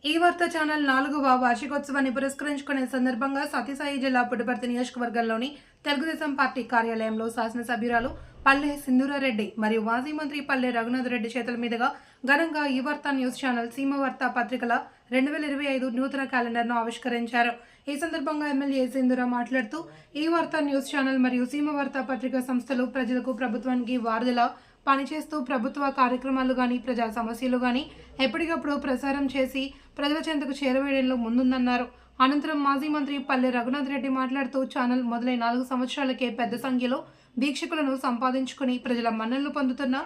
ఈ వార్తా ఛానల్ 4వ వార్షికోత్సవాన్ని పురస్కరించుకునే సందర్భంగా సత్యసాయి జిల్లా పుట్టపర్తి నియోజకవర్గంలోని తెలుగుదేశం పార్టీ కార్యాలయంలో శాసనసభ్యురాలు పల్లె సింధూరారెడ్డి మరియు మాజీ మంత్రి పల్లె రఘునాథ్ రెడ్డి చేతుల మీదుగా ఘనంగా ఈ వార్తా న్యూస్ ఛానల్ సీమ వార్తా పత్రికల 2025 నూతన క్యాలెండర్ను ఆవిష్కరించారు. ఈ సందర్భంగా ఎమ్మెల్యే సింధూర మాట్లాడుతూ ఈ వార్తా న్యూస్ ఛానల్ మరియు సీమ వార్తా పత్రిక సంస్థలు ప్రజలకు ప్రభుత్వానికి వారధిలా పనిచేస్తూ ప్రభుత్వ కార్యక్రమాలు కానీ ప్రజా సమస్యలు కానీ ఎప్పటికప్పుడు ప్రసారం చేసి ప్రజల చెంతకు చేరవేయడంలో ముందుందన్నారు. అనంతరం మాజీ మంత్రి పల్లె రఘునాథ్ రెడ్డి మాట్లాడుతూ ఛానల్ మొదలై 4 సంవత్సరాలకే పెద్ద సంఖ్యలో వీక్షకులను సంపాదించుకుని ప్రజల మన్ననలు పొందుతున్న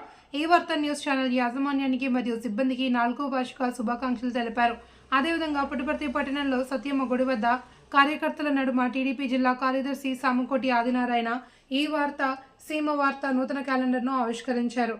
ఈ వార్తా న్యూస్ ఛానల్ యాజమాన్యానికి మరియు సిబ్బందికి 4వ వార్షిక శుభాకాంక్షలు తెలిపారు. అదేవిధంగా పుట్టపర్తి పట్టణంలో సత్యమ్మ గుడి వద్ద కార్యకర్తల నడుమ టీడీపీ జిల్లా కార్యదర్శి సామకోటి ఆదినారాయణ ఈ వార్త సీమ వార్త నూతన క్యాలెండర్ను ఆవిష్కరించారు.